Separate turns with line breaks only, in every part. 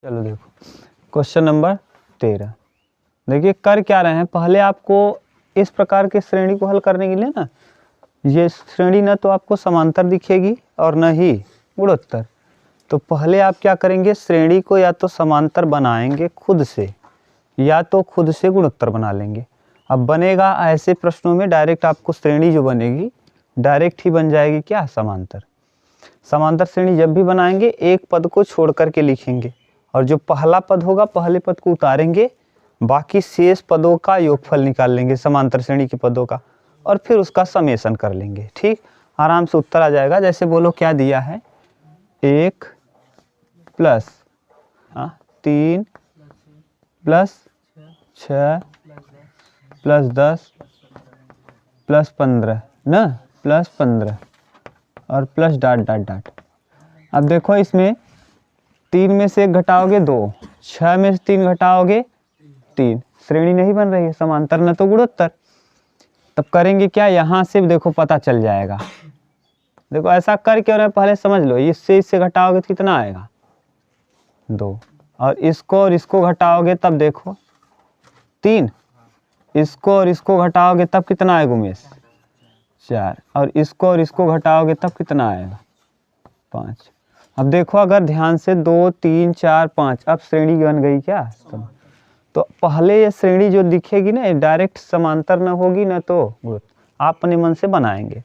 चलो देखो question number 13। देखिए कर क्या रहे हैं, पहले आपको इस प्रकार की श्रेणी को हल करने के लिए ना, ये श्रेणी न तो आपको समांतर दिखेगी और न ही गुणोत्तर। तो पहले आप क्या करेंगे, श्रेणी को या तो समांतर बनाएंगे खुद से या तो खुद से गुणोत्तर बना लेंगे। अब बनेगा ऐसे प्रश्नों में डायरेक्ट आपको श्रेणी जो बनेगी डायरेक्ट ही बन जाएगी क्या, समांतर। समांतर श्रेणी जब भी बनाएंगे एक पद को छोड़ करके लिखेंगे और जो पहला पद होगा पहले पद को उतारेंगे, बाकी शेष पदों का योगफल निकाल लेंगे समांतर श्रेणी के पदों का और फिर उसका समेशन कर लेंगे। ठीक, आराम से उत्तर आ जाएगा। जैसे बोलो क्या दिया है, 1 प्लस 3 प्लस 6 प्लस 10 प्लस 15 ना, प्लस 15 और प्लस डॉट डॉट डॉट। अब देखो इसमें 3 में से 1 घटाओगे 2, 6 में से 3 घटाओगे 3, श्रेणी नहीं बन रही है, समांतर न तो गुणोत्तर। तब करेंगे क्या, यहाँ से देखो पता चल जाएगा। देखो ऐसा कर क्यों रहे पहले समझ लो, इससे घटाओगे तो कितना आएगा 2, और इसको घटाओगे तब देखो 3, इसको और इसको घटाओगे तब कितना आएगा उमेश 4, और इसको घटाओगे तब कितना आएगा 5। अब देखो अगर ध्यान से 2 3 4 5, अब श्रेणी बन गई क्या। तो पहले ये श्रेणी जो दिखेगी ना डायरेक्ट समांतर न होगी न तो गुणोत्तर, आप अपने मन से बनाएंगे।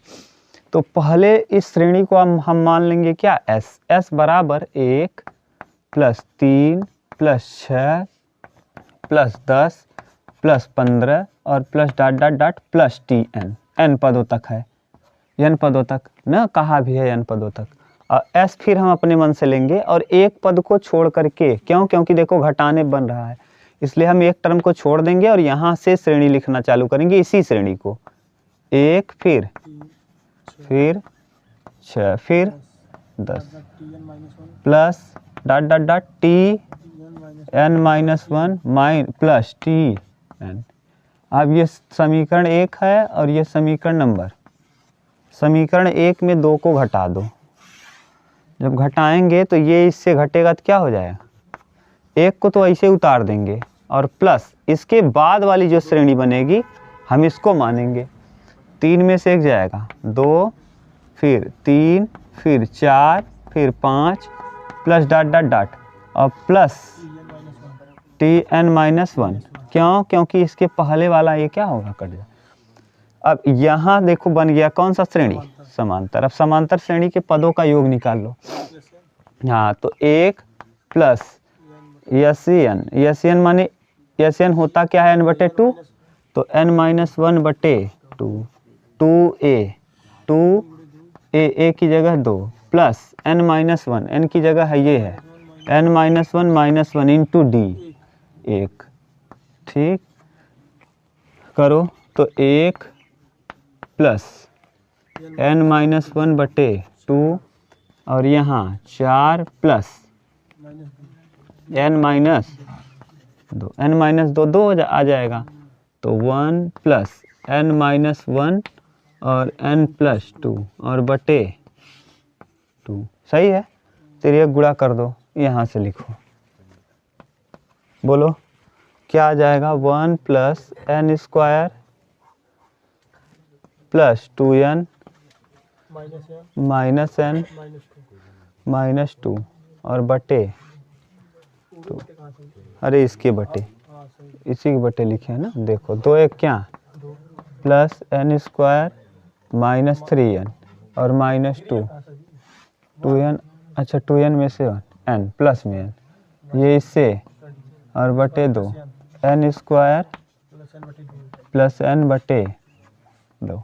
तो पहले इस श्रेणी को हम मान लेंगे क्या, S बराबर 1 प्लस 3 प्लस 6 प्लस 10 प्लस 15 और plus dot dot dot plus TN, n पदों तक है, n पदों तक न कहा भी है n पदों तक। और S फिर हम अपने मन से लेंगे और एक पद को छोड़ करके, क्योंकि देखो घटाने बन रहा है इसलिए हम एक टर्म को छोड़ देंगे और यहाँ से श्रेणी लिखना चालू करेंगे, इसी श्रेणी को 1 फिर 6 फिर 10 plus dot dot dot TN-1 plus TN। अब ये समीकरण 1 है और ये समीकरण नंबर, समीकरण 1 में 2 को घटा दो, जब घटाएंगे तो ये इससे घटेगा तो क्या हो जाएगा, 1 को तो ऐसे उतार देंगे और प्लस इसके बाद वाली जो श्रेणी बनेगी हम इसको मानेंगे। 3 में से 1 जाएगा 2 फिर 3 फिर 4 फिर 5 प्लस डॉट डॉट डॉट और प्लस TN-1, क्योंकि इसके पहले वाला ये क्या होगा, कट जाए। अब यहाँ देखो बन गया कौन सा श्रेणी, समांतर। अब समांतर श्रेणी के पदों का योग निकाल लो। हाँ तो 1 प्लस SN माने SN होता क्या है n/2, तो n-1/2 2a की जगह 2 प्लस n-1, n की जगह है ये है n-1 इंटू d 1। ठीक करो तो 1 प्लस n-1/2 और यहाँ 4 प्लस n-2 आ जाएगा, तो 1 प्लस n-1 और n+2 और बटे 2, सही है। चलिए गुणा कर दो, यहाँ से लिखो, बोलो क्या आ जाएगा, 1 plus n² plus 2n minus n minus 2 और बटे 2, अरे इसके बटे, इसी के बटे लिखे हैं ना, देखो 2 1 क्या प्लस n² माइनस 3n और माइनस 2n, अच्छा 2n में से n प्लस में n, ये इससे और बटे 2 n² प्लस n बटे 2।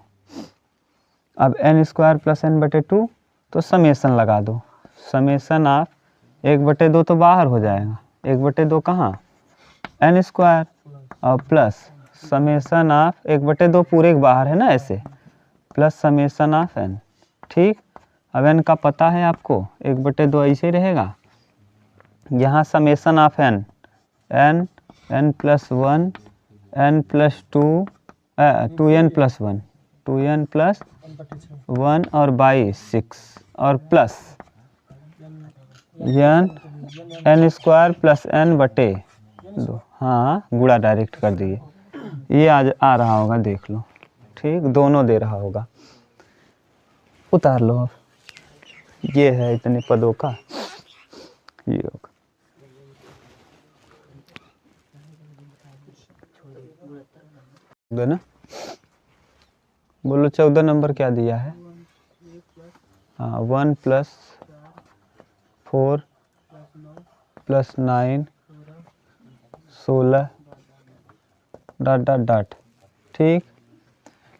अब n² प्लस n बटे 2, तो समेसन लगा दो, समेसन ऑफ 1/2 तो बाहर हो जाएगा, 1/2 कहाँ n² और प्लस समेसन ऑफ 1/2 पूरे के बाहर है ना ऐसे, प्लस समेसन ऑफ n। ठीक, अब n का पता है आपको, 1/2 ऐसे ही रहेगा, यहाँ summation of n n n+1 n+2 2n + 1 2n + 1 और 6 और plus N N square plus N बटे 2। हाँ गुणा डायरेक्ट कर दिए, ये आ रहा होगा, देख लो। ठीक, दोनों दे रहा होगा। उतार लो अब, ये है इतने पदों का ये होगा। ना बोलो 14 नंबर क्या दिया है? हाँ 1 + 4 + 9 16 ... ठीक,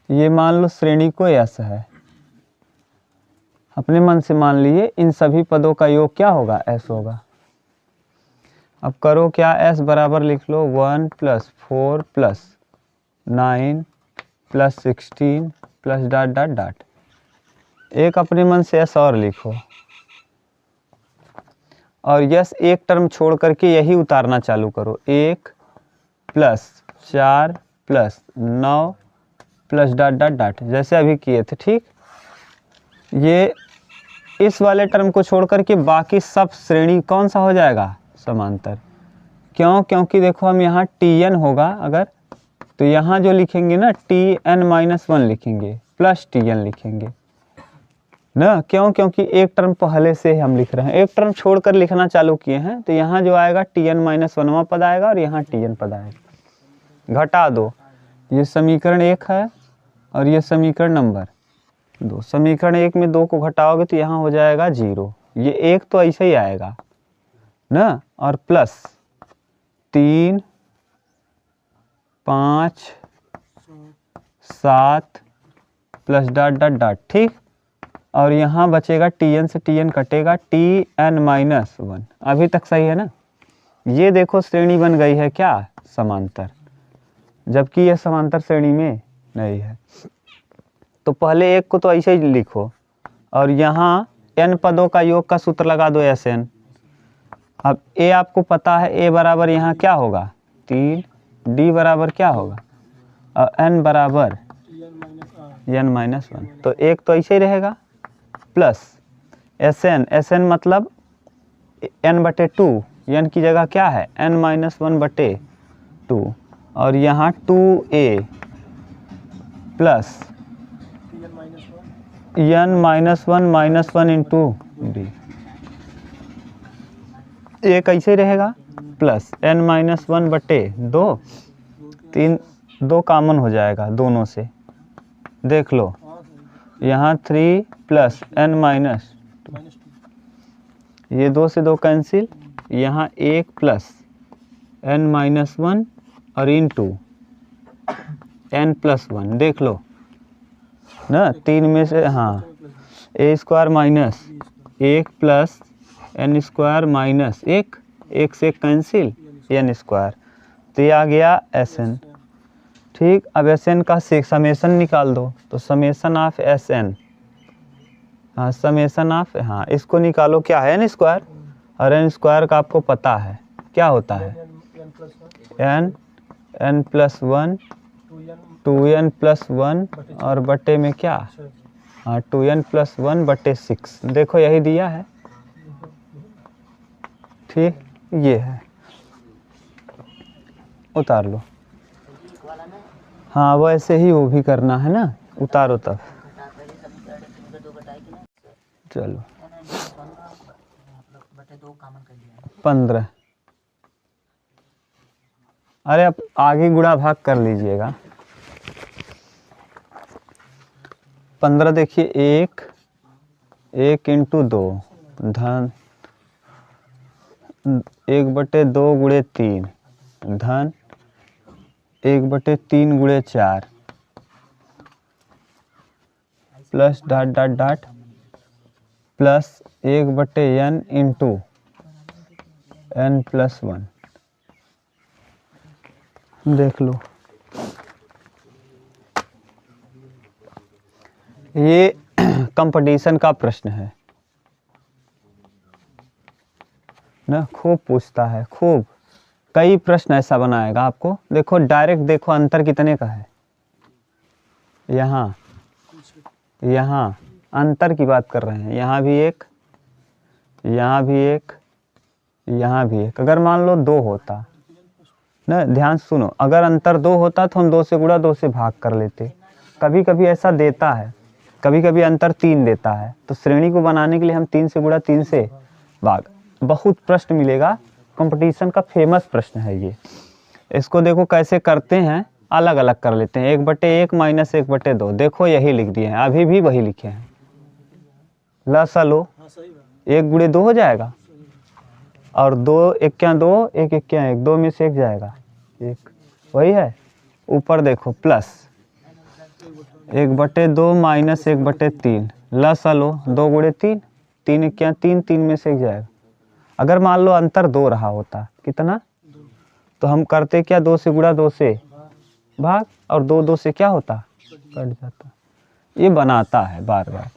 ये मान लो श्रेणी को एस है। अपने मन से मान लिए इन सभी पदों का योग क्या होगा? एस होगा। अब करो क्या, एस बराबर लिख लो 1 + 4 + 9 + 16 .. एक अपने मन से एस और लिखो, और यस एक टर्म छोड़ करके यही उतारना चालू करो। 1 + 4 + 9 .. जैसे अभी किए थे। ठीक, ये इस वाले टर्म को छोड़ करके बाकी सब श्रेणी कौन सा हो जाएगा? समांतर। क्यों? क्योंकि देखो हम यहाँ Tn होगा अगर, तो यहाँ जो लिखेंगे ना Tn-1 लिखेंगे प्लस Tn लिखेंगे ना। क्यों? क्योंकि एक टर्म पहले से ही हम लिख रहे हैं, एक टर्म छोड़कर लिखना चालू किए हैं, तो यहाँ जो आएगा Tn-1वां पद आएगा और यहाँ Tn पद आएगा। घटा दो, ये समीकरण 1 है और ये समीकरण नंबर 2। समीकरण 1 में 2 को घटाओगे तो यहाँ हो जाएगा 0। ये 1 तो ऐसे ही आएगा ना, और प्लस 3 5 7 + ... ठीक, और यहाँ बचेगा Tn से Tn कटेगा, Tn-1। अभी तक सही है ना? ये देखो श्रेणी बन गई है क्या? समांतर, जबकि यह समांतर श्रेणी में नहीं है। तो पहले एक को तो ऐसे ही लिखो, और यहाँ n पदों का योग का सूत्र लगा दो Sn। अब a आपको पता है, a बराबर यहाँ क्या होगा? 3, d बराबर क्या होगा? और n बराबर n-1। तो एक तो ऐसे ही रहेगा, प्लस Sn मतलब n/2, n की जगह क्या है? n-1/2, और यहाँ 2a प्लस n-1 - 1 d, ये कैसे रहेगा? प्लस n-1/2, 3 2 कॉमन हो जाएगा दोनों से, देख लो। यहाँ 3 + n-2, ये 2 से 2 कैंसिल, यहाँ 1 + n-1 और इनटू n+1, देख लो ना। 3 में से हाँ a² - 1 + n² - 1, 1 से कैंसिल n², तो ये आ गया Sn। ठीक, अब Sn का समेसन निकाल दो, तो समेसन ऑफ Sn, हाँ समेसन ऑफ, हाँ इसको निकालो, क्या है n², और n² का आपको पता है क्या होता है? n+1 2n+1 और बटे में क्या? हाँ 2n+1/6, देखो यही दिया है। ठीक, ये है, उतार लो। हाँ वैसे ही वो भी करना है ना, उतारो तब। चलो 15, अरे अब आगे गुणा भाग कर लीजिएगा। 15 देखिए, 1 × 2 धन 1/2 × 3 धन 1/3 × 4 प्लस ... प्लस 1/n × n+1, देख लो। ये कंपटीशन का प्रश्न है ना, खूब पूछता है, खूब कई प्रश्न ऐसा बनाएगा आपको। देखो डायरेक्ट देखो अंतर कितने का है, यहाँ अंतर की बात कर रहे हैं, यहाँ भी 1, यहाँ भी एक, यहाँ भी एक। अगर मान लो 2 होता ना, ध्यान सुनो, अगर अंतर 2 होता तो हम 2 से गुणा 2 से भाग कर लेते। कभी कभी ऐसा देता है, कभी कभी अंतर 3 देता है, तो श्रेणी को बनाने के लिए हम 3 से गुणा 3 से भाग। बहुत प्रश्न मिलेगा, कंपटीशन का फेमस प्रश्न है ये। इसको देखो कैसे करते हैं, अलग अलग कर लेते हैं। 1/1 माइनस 1/2, देखो यही लिख दिए हैं, अभी भी वही लिखे हैं। लसा लो, 1 गुणे 2 हो जाएगा, और 2 1 2, 1 1 1, 2 में से 1 जाएगा 1, वही है। ऊपर देखो प्लस 1/2 माइनस 1/3, लसा लो 2 गुणे 3, 3 1 3, 3 में से 1 जाएगा। अगर मान लो अंतर 2 रहा होता, कितना, तो हम करते क्या, 2 से गुणा 2 से भाग, और 2 2 से क्या होता, कट जाता। ये बनाता है बार बार।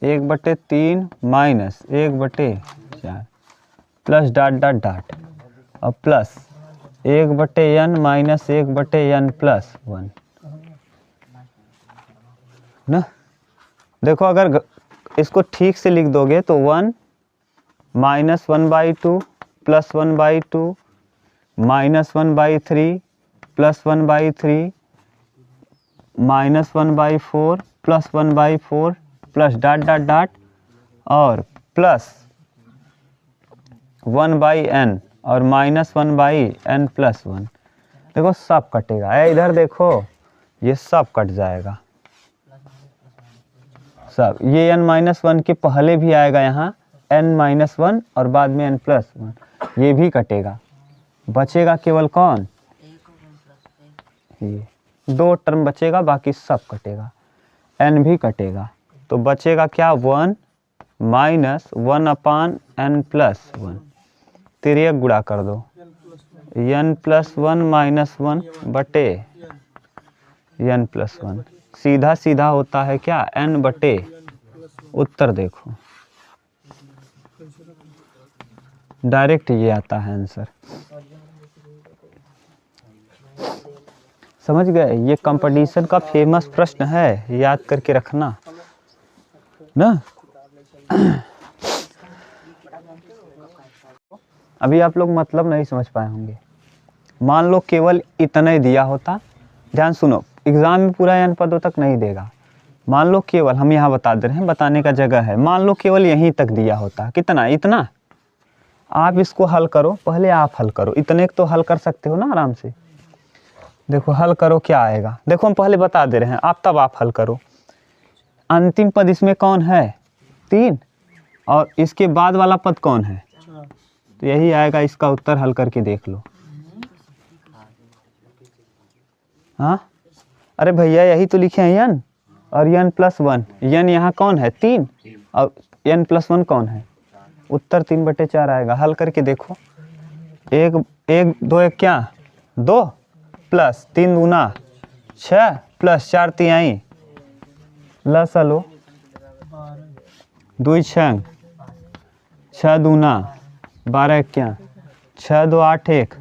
1/3 minus 1/4 plus dot dot dot, और plus 1/n minus 1/n plus 1 ना। देखो अगर इसको ठीक से लिख दोगे तो 1 minus 1/2 plus 1/2 minus 1/3 plus 1/3 minus 1/4 plus 1/4 plus dot dot dot, और प्लस 1/n और माइनस 1/n प्लस 1। देखो सब कटेगा, इधर देखो ये सब कट जाएगा सब। ये n-1 के पहले भी आएगा यहाँ n-1 और बाद में n+1, ये भी कटेगा। बचेगा केवल कौन, ये 2 टर्म बचेगा, बाकी सब कटेगा, n भी कटेगा। तो बचेगा क्या, 1 माइनस 1/n+1। तिर्यक गुणा कर दो, n+1 माइनस 1 बटे n+1, सीधा सीधा होता है क्या, n बटे। उत्तर देखो डायरेक्ट ये आता है आंसर। समझ गए, ये कंपटीशन का फेमस प्रश्न है, याद करके रखना ना। अभी आप लोग मतलब नहीं समझ पाए होंगे। मान लो केवल इतना ही दिया होता, ध्यान सुनो, एग्जाम में पूरा n पदों तक नहीं देगा। मान लो केवल, हम यहाँ बता दे रहे हैं, बताने का जगह है, मान लो केवल यहीं तक दिया होता, कितना, इतना। आप इसको हल करो, पहले आप हल करो, इतने तो हल कर सकते हो ना आराम से। देखो हल करो क्या आएगा, देखो हम पहले बता दे रहे हैं, आप तब आप हल करो। अंतिम पद इसमें कौन है, 3, और इसके बाद वाला पद कौन है, तो यही आएगा। इसका उत्तर हल करके देख लो। हाँ, अरे भैया यही तो लिखे हैं n और n+1, n यहाँ कौन है 3 और n+1 कौन है, उत्तर 3/4 आएगा। हल करके देखो, 1 1 2 1 क्या 2 प्लस 3 दूना 6 प्लस 4 तिहाई, लसा लो 2 6 6 दूना 12 क्या 6 2 8 1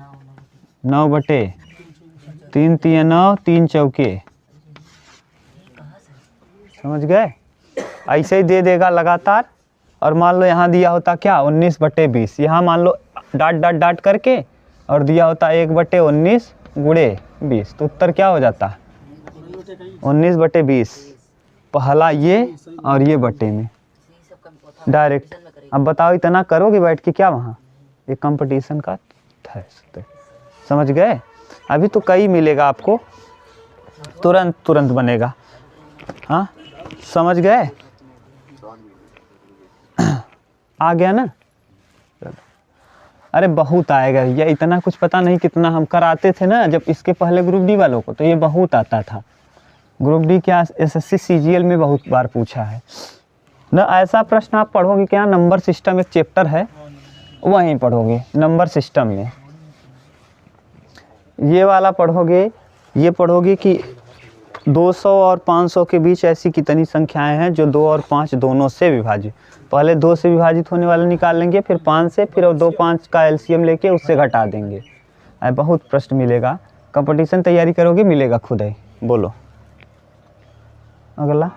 9/3 3 9 3 चौके। समझ गए, ऐसे ही दे देगा लगातार। और मान लो यहाँ दिया होता क्या 19/20, यहाँ मान लो डॉट डॉट डॉट करके और दिया होता 1/19 गुणे 20, तो उत्तर क्या हो जाता 19/20, पहला ये और ये बटे में डायरेक्ट। अब बताओ इतना करोगे बैठ के क्या वहाँ, ये कंपटीशन का है। समझ गए, अभी तो कई मिलेगा आपको, तुरंत तुरंत बनेगा। हाँ समझ गए, आ गया ना। अरे बहुत आएगा, ये इतना कुछ पता नहीं कितना हम कराते थे ना जब इसके पहले ग्रुप डी वालों को, तो ये बहुत आता था। ग्रुप डी क्या एसएससी सीजीएल में बहुत बार पूछा है ना। ऐसा प्रश्न आप पढ़ोगे क्या, नंबर सिस्टम एक चैप्टर है वहीं पढ़ोगे, नंबर सिस्टम में ये वाला पढ़ोगे। ये पढ़ोगे कि 200 और 500 के बीच ऐसी कितनी संख्याएं हैं जो 2 और 5 दोनों से विभाजित। पहले 2 से विभाजित होने वाले निकाल लेंगे, फिर 5 से, फिर 2 5 का एलसीएम लेके उससे घटा देंगे। बहुत प्रश्न मिलेगा, कंपटीशन तैयारी करोगे मिलेगा खुद ही। बोलो अगला।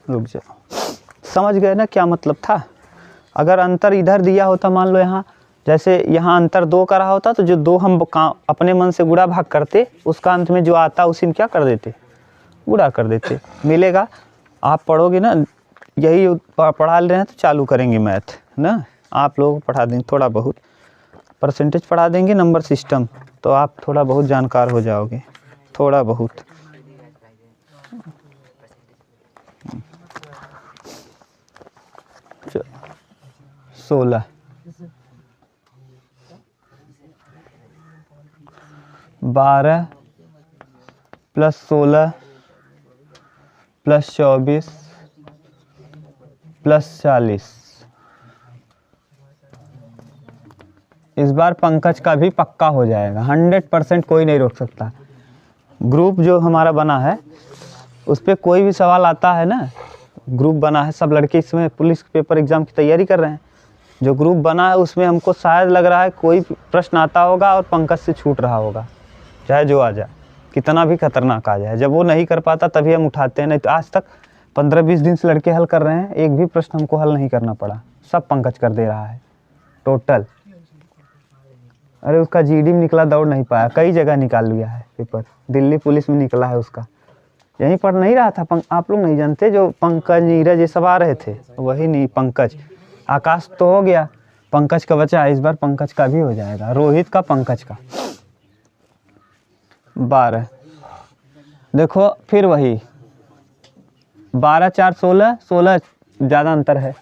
रुक जाओ, समझ गए ना क्या मतलब था। अगर अंतर इधर दिया होता, मान लो यहाँ जैसे यहाँ अंतर 2 का रहा होता, तो जो 2 हम अपने मन से गुणा भाग करते, उसका अंत में जो आता उसी में क्या कर देते, गुणा कर देते, मिलेगा। आप पढ़ोगे ना, यही पढ़ा ले रहे हैं तो चालू करेंगे मैथ ना, आप लोगों को पढ़ा देंगे, थोड़ा बहुत परसेंटेज पढ़ा देंगे, नंबर सिस्टम, तो आप थोड़ा बहुत जानकार हो जाओगे, थोड़ा बहुत। चलो 16 12 प्लस 16 प्लस 24 प्लस 40। इस बार पंकज का भी पक्का हो जाएगा, 100%, कोई नहीं रोक सकता। ग्रुप जो हमारा बना है उस पर कोई भी सवाल आता है ना, ग्रुप बना है, सब लड़के इसमें पुलिस पेपर एग्ज़ाम की तैयारी कर रहे हैं। जो ग्रुप बना है उसमें हमको शायद लग रहा है कोई प्रश्न आता होगा और पंकज से छूट रहा होगा, चाहे जो आ जाए, कितना भी खतरनाक आ जाए। जब वो नहीं कर पाता तभी हम उठाते हैं, नहीं तो आज तक 15-20 दिन से लड़के हल कर रहे हैं, एक भी प्रश्न हमको हल नहीं करना पड़ा, सब पंकज कर दे रहा है टोटल। अरे उसका जीडी में निकला, दौड़ नहीं पाया, कई जगह निकाल लिया है पेपर, दिल्ली पुलिस में निकला है उसका, यहीं पर नहीं रहा था। आप लोग नहीं जानते, जो पंकज नीरज ये सब आ रहे थे, वही नहीं पंकज। आकाश तो हो गया, पंकज का बचा है, इस बार पंकज का भी हो जाएगा, रोहित का, पंकज का। 12 देखो फिर वही 12 4 16, 16 ज़्यादा अंतर है।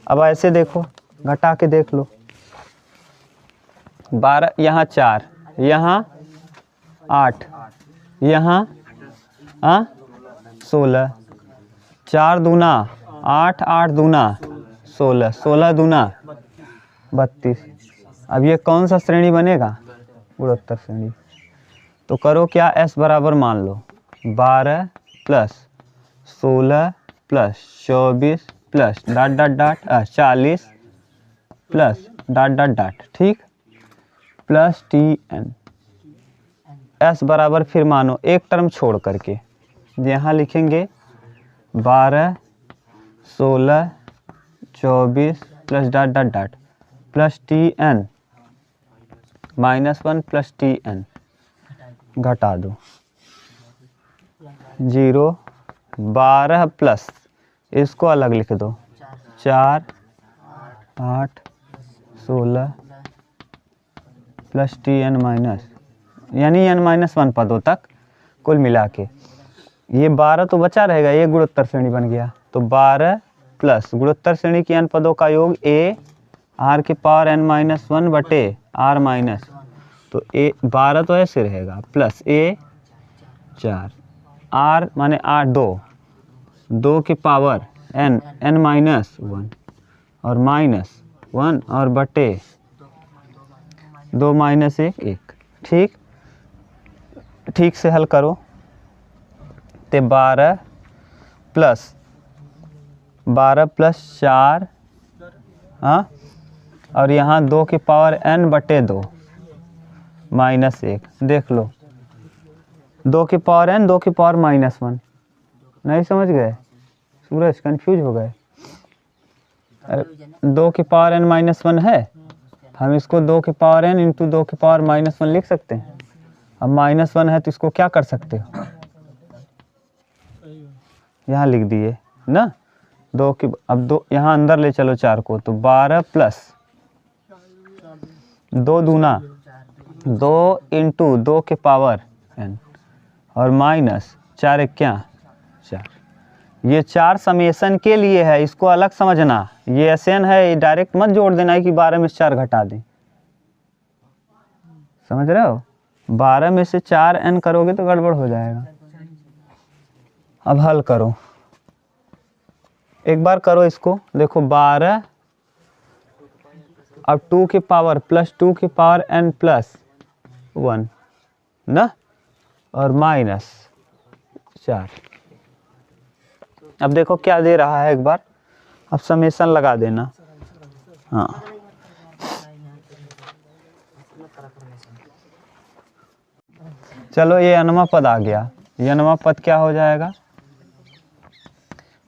अब ऐसे देखो, घटा के देख लो, 12 यहाँ 4, यहाँ 8, यहाँ 16, 4 दूना 8, 8 दूना 16, 16 दूना 32। अब ये कौन सा श्रेणी बनेगा, गुणोत्तर श्रेणी। तो करो क्या, s बराबर मान लो 12 plus 16 plus 24 plus dot dot dot 40 plus dot dot dot, ठीक, प्लस tn। s बराबर फिर मानो एक टर्म छोड़ करके यहाँ लिखेंगे 12 16 24 plus dot dot dot plus tn -1 plus tn, घटा दो 0 12 प्लस, इसको अलग लिख दो 4 8 16 प्लस tn माइनस, यानी n-1 पदों तक कुल मिला के। ये 12 तो बचा रहेगा, ये गुणोत्तर श्रेणी बन गया। तो 12 प्लस गुणोत्तर श्रेणी की n पदों का योग a r की पावर n-1 बटे r माइनस, तो a 12 तो ऐसे रहेगा, प्लस a 4 r माने 8 2 की पावर n-1 और -1 और बटे 2 - 1 ठीक, ठीक से हल करो। तो 12 प्लस 4 हाँ, और यहाँ 2 की पावर n बटे 2 -1, देख लो 2 की पावर n 2 की पावर -1, नहीं समझ गए सूरज, कंफ्यूज हो गए। 2 की पावर n-1 है, हम इसको 2 की पावर n इंटू 2 की पावर -1 लिख सकते हैं। अब -1 है तो इसको क्या कर सकते हो, यहाँ लिख दिए ना, 2 की, अब 2 यहाँ अंदर ले चलो 4 को, तो 12 प्लस 2 दूना 2 इंटू 2 के पावर n और माइनस 4 1 क्या 4। ये 4 समेसन के लिए है, इसको अलग समझना, ये SN है, डायरेक्ट मत जोड़ देना है कि 12 में से 4 घटा दें, समझ रहे हो। 12 में से 4 n करोगे तो गड़बड़ हो जाएगा। अब हल करो, एक बार करो इसको, देखो 12, अब 2 की पावर प्लस 2 की पावर n प्लस 1 ना, और -4। अब देखो क्या दे रहा है, एक बार अब समेसन लगा देना। हाँ चलो, ये nवां पद आ गया, ये nवां पद क्या हो जाएगा,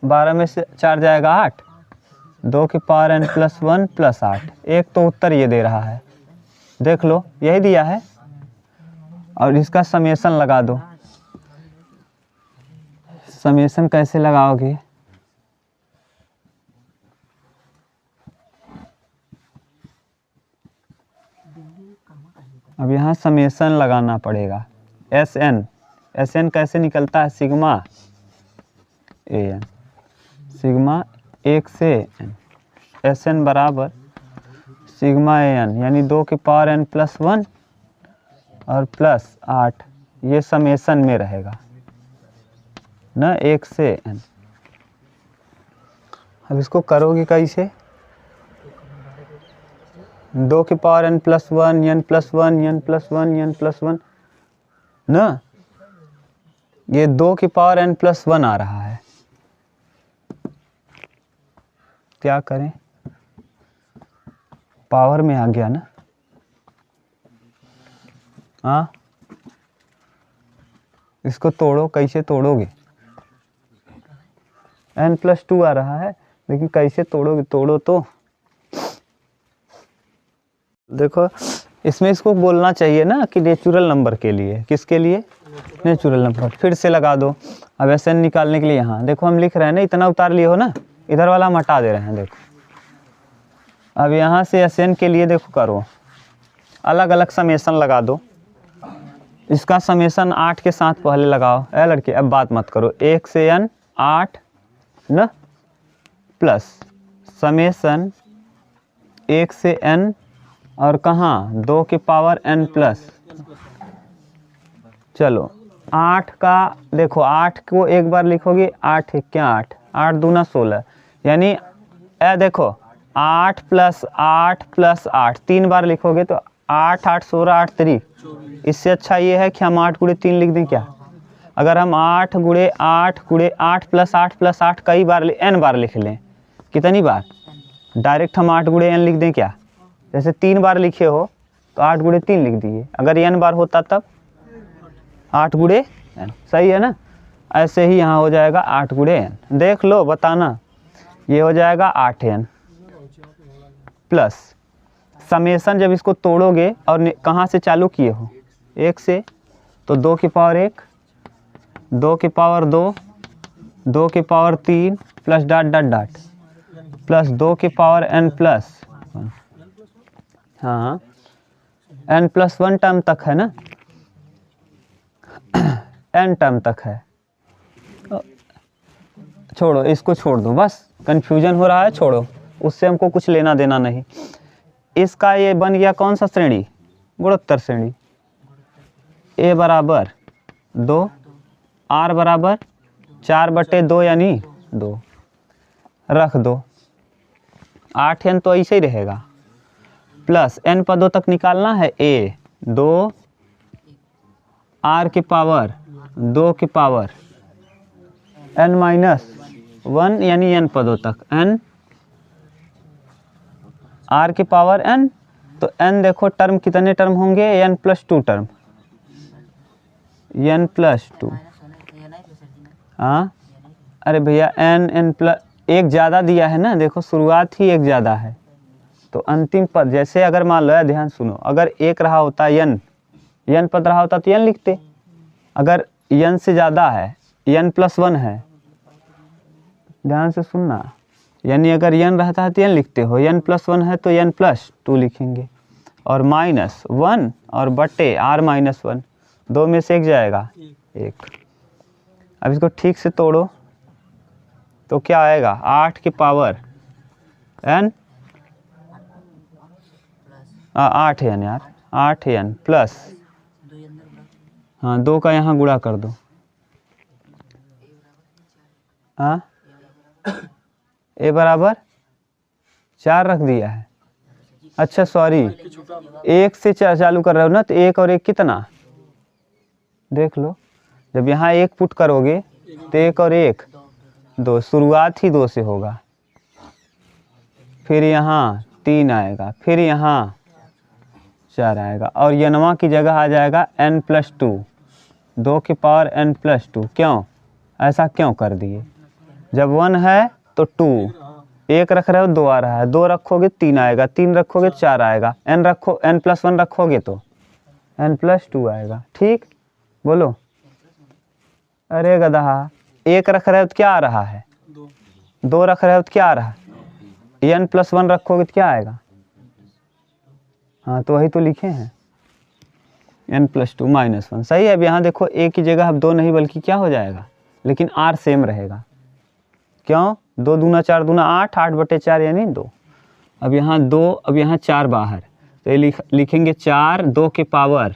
12 में से 4 जाएगा 8, 2 की पावर n प्लस 1 प्लस 8। एक तो उत्तर ये दे रहा है, देख लो यही दिया है। और इसका समेशन लगा दो। समेशन कैसे लगाओगे? अब यहाँ समेशन लगाना पड़ेगा। एस एन कैसे निकलता है? सिग्मा ए एन, सिग्मा 1 से एन, एस एन बराबर सिग्मा ए एन, यानी 2 की पावर एन प्लस 1 और प्लस 8, ये समेशन में रहेगा ना, 1 से एन। अब इसको करोगे कैसे? 2 की power n plus 1 n plus 1 n plus 1 n plus 1 ना, ये 2 की पावर n प्लस 1 आ रहा है। क्या करें? पावर में आ गया ना। हाँ, इसको तोड़ो। कैसे तोड़ोगे? n प्लस 2 आ रहा है, लेकिन कैसे तोड़ोगे? तोड़ो तो। देखो इसमें इसको बोलना चाहिए ना कि नेचुरल नंबर के लिए। किसके लिए? Natural number. फिर से लगा दो। अब एस एन निकालने के लिए यहाँ देखो हम लिख रहे हैं ना, इतना उतार लिए हो ना, इधर वाला हम हटा दे रहे हैं। देखो अब यहाँ से एस एन के लिए देखो करो, अलग अलग समेशन लगा दो। इसका समेशन 8 के साथ पहले लगाओ। ए लड़के अब बात मत करो। 1 से n 8 न, प्लस समेशन 1 से n और कहाँ 2 की पावर n प्लस, चलो 8 का देखो, 8 को एक बार लिखोगे 8 एक क्या 8, 8 दूना 16, यानी ए देखो 8 प्लस 8 प्लस 8 3 बार लिखोगे तो 8 8 16 8 3। इससे अच्छा ये है कि हम 8 गुणे 3 लिख दें क्या? अगर हम 8 गुणे 8 प्लस 8 कई बार n बार लिख लें, कितनी बार? डायरेक्ट हम 8 गुणे n लिख दें क्या? जैसे 3 बार लिखे हो तो 8 गुणे 3 लिख दिए। अगर n बार होता तब 8 गुणे n, सही है ना। ऐसे ही यहाँ हो जाएगा 8 गुणे n। देख लो बताना, ये हो जाएगा 8n प्लस समेशन। जब इसको तोड़ोगे और कहाँ से चालू किए हो? 1 से, तो 2 की पावर 1, 2 की पावर 2, 2 की power 3 plus dot dot dot plus 2 की पावर n प्लस 1। हाँ n प्लस 1 टर्म तक है ना, n टर्म तक है। छोड़ो, इसको छोड़ दो, बस कंफ्यूजन हो रहा है, छोड़ो, उससे हमको कुछ लेना देना नहीं। इसका ये बन गया कौन सा श्रेणी? गुणोत्तर श्रेणी। a बराबर 2, r बराबर 4/2 यानी 2 रख दो। 8n तो ऐसे ही रहेगा, प्लस n पदों तक निकालना है। a 2 r की पावर 2 की पावर n माइनस 1 यानी n पदों तक, n r की पावर n, तो n देखो टर्म कितने टर्म होंगे? n plus 2 term, n plus 2। हाँ अरे भैया n प्लस 1 ज़्यादा दिया है ना, देखो शुरुआत ही 1 ज़्यादा है, तो अंतिम पद जैसे अगर मान लो, ध्यान सुनो, अगर 1 रहा होता n पद रहा होता तो n लिखते। अगर n से ज़्यादा है, n प्लस 1 है, ध्यान से सुनना, यानी अगर n रहता है तो n लिखते हो, n प्लस 1 है तो n प्लस 2 लिखेंगे, और माइनस 1 और बटे r माइनस 1, 2 में से 1 जाएगा 1। अब इसको ठीक से तोड़ो तो क्या आएगा? 8 की पावर n 8n यार, 8n प्लस, हाँ 2 का यहाँ गुणा कर दो। हाँ a बराबर 4 रख दिया है। अच्छा सॉरी, 1 से चालू कर रहे हो ना, तो 1 और 1 कितना? देख लो, जब यहाँ 1 पुट करोगे तो 1 और 1 2, शुरुआत ही 2 से होगा, फिर यहाँ 3 आएगा, फिर यहाँ 4 आएगा, और यनवा की जगह आ जाएगा n प्लस 2, 2 की पावर n प्लस 2। क्यों ऐसा क्यों कर दिए? जब 1 है तो 2, 1 रख रहे हो 2 आ रहा है, 2 रखोगे 3 आएगा, 3 रखोगे 4 आएगा, n रखो n+1 रखोगे तो n+2 आएगा। ठीक, बोलो। अरे गधा, 1 रख रहे हो तो क्या आ रहा है, 2 रख रहे हो तो क्या आ रहा है, n+1 रखोगे तो क्या आएगा। हाँ तो वही तो लिखे हैं, n+2 -1। सही है। अब यहाँ देखो a की जगह अब 2 नहीं बल्कि क्या हो जाएगा, लेकिन r सेम रहेगा। क्यों, 2 दूना 4 दूना 8, 8/4 यानी 2। अब यहाँ 2, अब यहाँ 4 बाहर, तो ये लिखेंगे 4 2 के पावर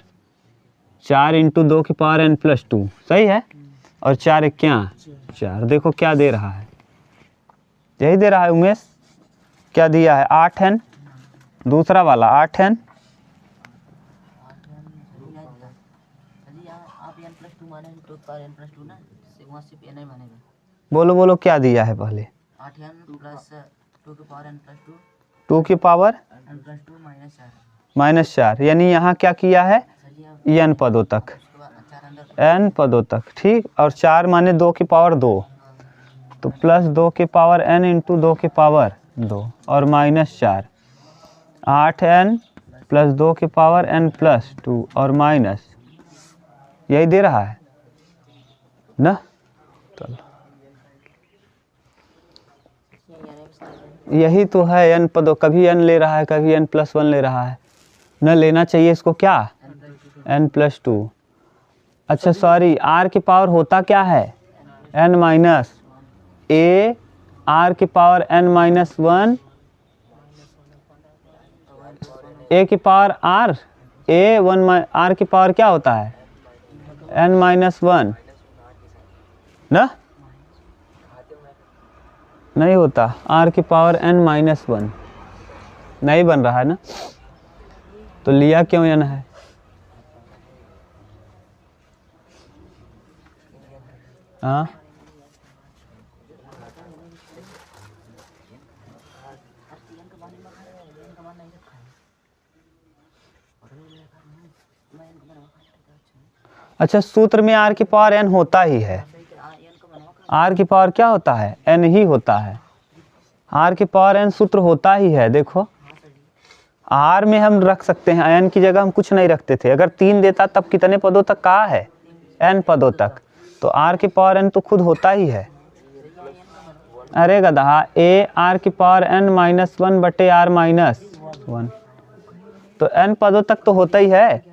4 × 2 की पावर n+2। सही है। और 4 1 क्या 4। देखो क्या दे रहा है, यही दे रहा है उमेश। क्या दिया है, 8n, दूसरा वाला 8n। बोलो बोलो क्या दिया है पहले, 2 की पावर -4, यानी यहाँ क्या किया है, n पदों तक, n पदों तक। ठीक, और 4 माने 2 की पावर 2, तो +2 की पावर n × 2 की पावर 2 और -4, 8n + 2 की पावर n+2 और माइनस, यही दे रहा है ना। चलो, यही तो है n पदों, कभी n ले रहा है कभी n+1 ले रहा है, न लेना चाहिए इसको क्या, n+2। अच्छा सॉरी, r की पावर होता क्या है, n-, a r की पावर n-1, a की पावर r, a 1 r की पावर क्या होता है, n-1 ना, नहीं होता, r की पावर n-1 नहीं बन रहा है ना, तो लिया क्यों n है। हाँ अच्छा, सूत्र में r की पावर n होता ही है, r की पावर क्या होता है, n ही होता है, r की पावर n सूत्र होता ही है। देखो r में हम रख सकते हैं, n की जगह हम कुछ नहीं रखते थे। अगर 3 देता तब कितने पदों तक कहा है, n पदों तक, तो r की पावर n तो खुद होता ही है। अरे गधा, a r की पावर n-1/r-1, तो n पदों तक तो होता ही है।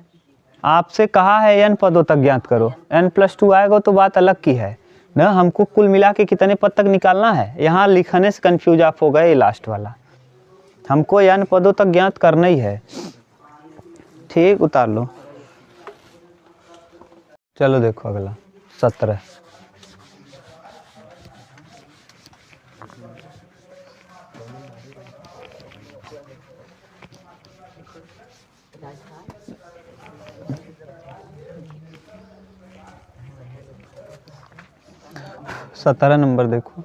आपसे कहा है n पदों तक ज्ञात करो, n+2 आएगा तो बात अलग की है ना। हमको कुल मिला के कितने पद तक निकालना है, यहाँ लिखने से कंफ्यूज आप हो गए, लास्ट वाला हमको n पदों तक ज्ञात करना ही है। ठीक, उतार लो। चलो देखो अगला 17। सत्रह नंबर देखो,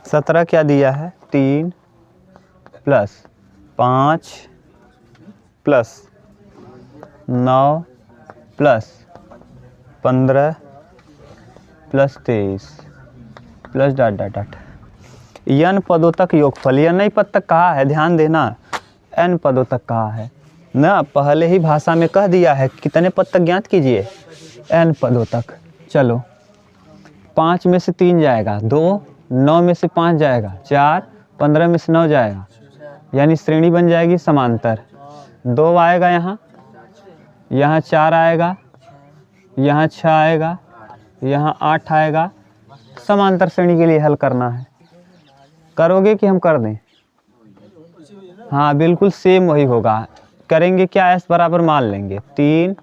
17 क्या दिया है, 3 + 5 + 9 + 15 + 23 + ... n पदों तक योगफल, या नहीं पद तक कहा है, ध्यान देना, n पदों तक कहा है ना। पहले ही भाषा में कह दिया है कितने पद तक ज्ञात कीजिए, n पदों तक। चलो 5 में से 3 जाएगा 2, 9 में से 5 जाएगा 4, 15 में से 9 जाएगा, यानी श्रेणी बन जाएगी समांतर। 2 आएगा यहाँ, यहाँ 4 आएगा, यहाँ 6 आएगा, यहाँ 8 आएगा। समांतर श्रेणी के लिए हल करना है, करोगे कि हम कर दें। हाँ बिल्कुल सेम वही होगा। करेंगे क्या, s बराबर मान लेंगे 3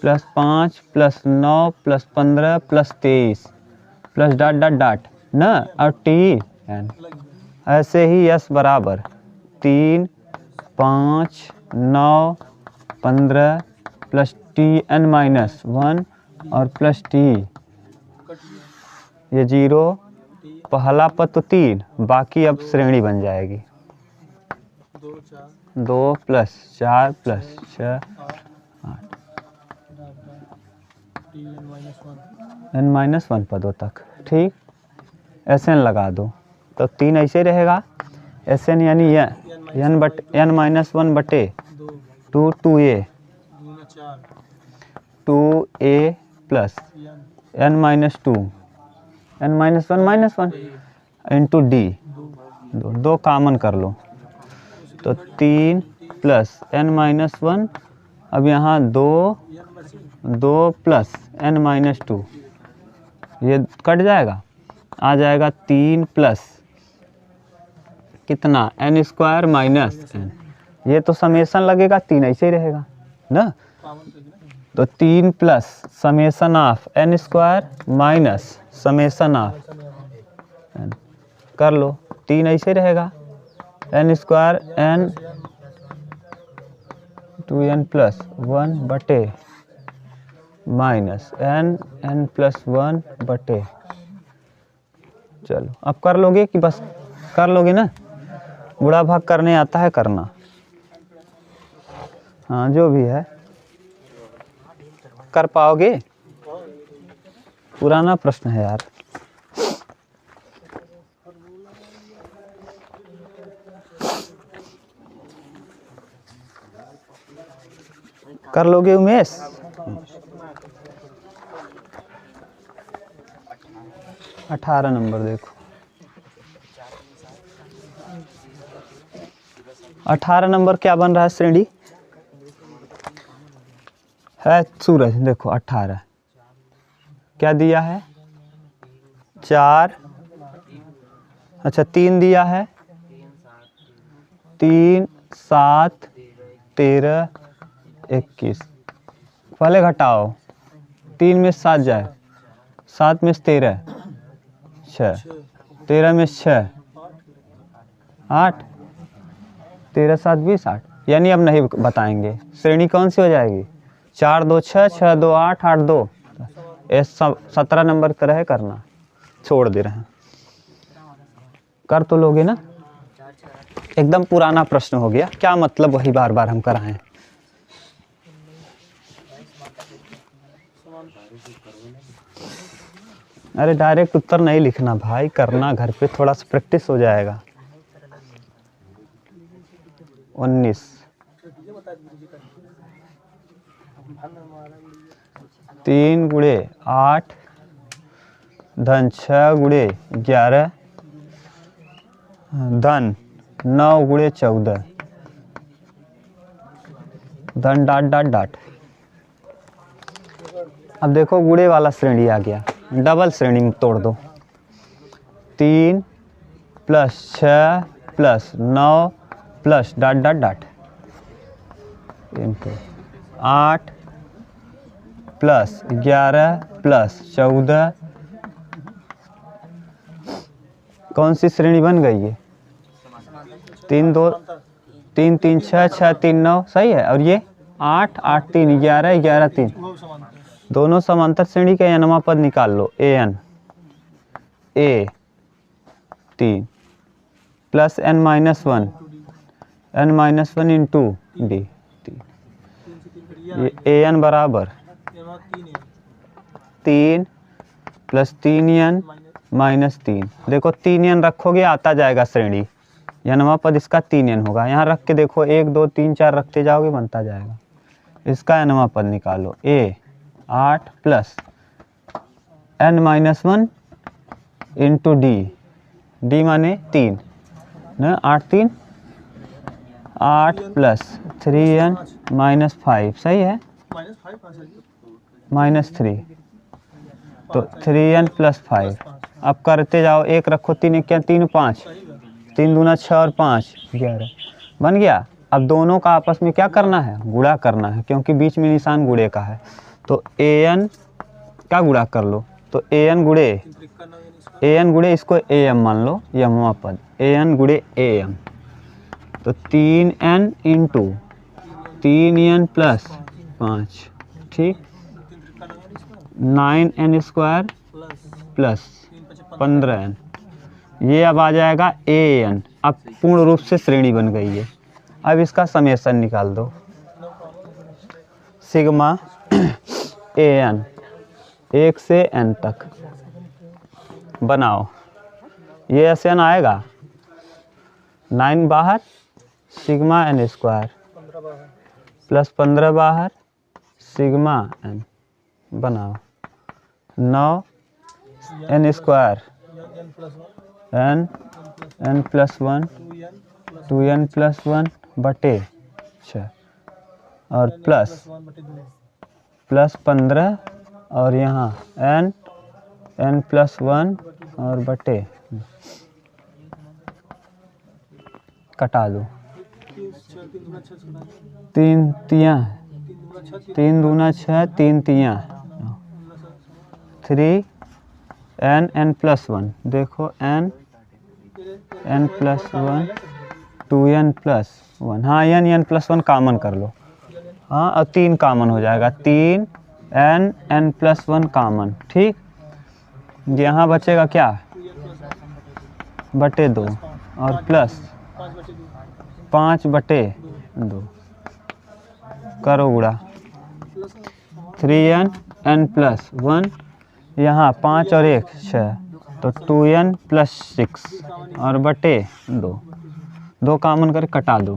+ 5 + 9 + 15 + 23 .. ना, और t ऐसे ही s बराबर 3 5 9 15 + tn-1 और +t, ये 0, पहला पद तो 3, बाकी अब श्रेणी बन जाएगी 2 + 4 + 6 8 n-1 पदों तक। ठीक, Sn लगा दो तो 3 ऐसे रहेगा। Sn यानी n-1 बटे 2 2a 2a plus n-2 n-1 into D, दो कॉमन कर लो तो 3 प्लस n-1, अब यहाँ 2 प्लस n-2, ये कट जाएगा, आ जाएगा 3 प्लस कितना n² माइनस n, ये तो समेसन लगेगा 3 ऐसे ही रहेगा ना, तो 3 plus summation of n² minus summation of n, कर लो 3 ऐसे रहेगा, n² n 2n प्लस 1 बटे माइनस n प्लस 1 बटे, चलो अब कर लोगे कि बस कर लोगे ना, गुणा भाग करने आता है करना, हाँ जो भी है कर पाओगे, पुराना प्रश्न है यार। कर लोगे उमेश? 18 नंबर देखो, 18 नंबर क्या बन रहा है श्रेणी है सूरज, देखो 18 क्या दिया है 4, अच्छा 3 दिया है, 3 7 13 21, पहले घटाओ, 3 में 7 जाए, 7 में 13 6, 13 में 6 8, 13 7 20 8, यानी अब नहीं बताएंगे, श्रेणी कौन सी हो जाएगी 4 2 6 6 2 8 8 2, ये 17 नंबर की तरह करना, छोड़ दे रहे हैं, कर तो लोगे ना, एकदम पुराना प्रश्न हो गया, क्या मतलब वही बार बार हम कराएं। अरे डायरेक्ट उत्तर नहीं लिखना भाई, करना घर पे, थोड़ा सा प्रैक्टिस हो जाएगा। 19 3 गुणे 8 धन 6 गुणे 11 धन 9 गुणे 14 धन डाट डाट डाट। अब देखो गुणे वाला श्रेणी आ गया, डबल श्रेणी में तोड़ दो, 3 plus 6 plus 9 plus dot dot dot into 8 plus 11 plus 14, कौन सी श्रेणी बन गई है 3 2 3 3 6 6 3 9, सही है, और ये 8 8 3 11 11 3, दोनों समांतर श्रेणी का nवां पद निकाल लो, an a 3 plus n-1 into D 3, ये an बराबर 3 प्लस 3n माइनस 3, देखो 3n रखोगे आता जाएगा श्रेणी, nवां पद इसका 3n होगा, यहाँ रख के देखो 1 2 3 4 रखते जाओगे बनता जाएगा, इसका nवां पद निकालो, a 8 plus n-1 into D माने 3 न 8 3 8 प्लस 3n माइनस 5, सही है, माइनस 3, तो 3n प्लस 5, अब करते जाओ, 1 रखो 3 क्या 3 5, 3 दूना 6 और 5 11 बन गया। अब दोनों का आपस में क्या करना है, गुणा करना है, क्योंकि बीच में निशान गुणे का है, तो an का गुणा कर लो, तो an गुणे इसको am मान लो, यमवा पद an गुणे am, तो 3n इंटू 3n प्लस 5, ठीक, 9n² प्लस 15n, ये अब आ जाएगा an, अब पूर्ण रूप से श्रेणी बन गई है। अब इसका समेसन निकाल दो, सिग्मा an 1 से n तक बनाओ। ये Sn आएगा 9 बाहर सिग्मा n स्क्वायर प्लस 15 बाहर सिग्मा n बनाओ 9 n square n plus 1 2n plus 1 बटे 6 और प्लस 15 और यहाँ n प्लस 1 और बटे कटा दो 3 तियाँ 3 दूना 6 3 तियाँ 3 n प्लस 1 देखो n प्लस 1 2n प्लस 1 हाँ n प्लस 1 कामन कर लो हाँ और 3 कामन हो जाएगा 3 n प्लस 1 कामन ठीक। यहाँ बचेगा क्या बटे 2 और प्लस 5 बटे 2 करो गुणा 3n प्लस 1 यहाँ 5 और 1 6 तो 2n प्लस 6 और बटे 2 कामन कर कटा दो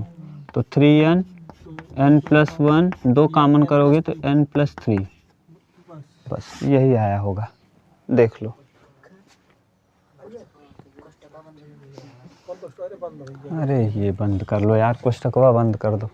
तो 3n n प्लस 1 2 कामन करोगे तो n प्लस 3 बस यही आया होगा देख लो। अरे ये बंद कर लो यार कोष्टकवा बंद कर दो।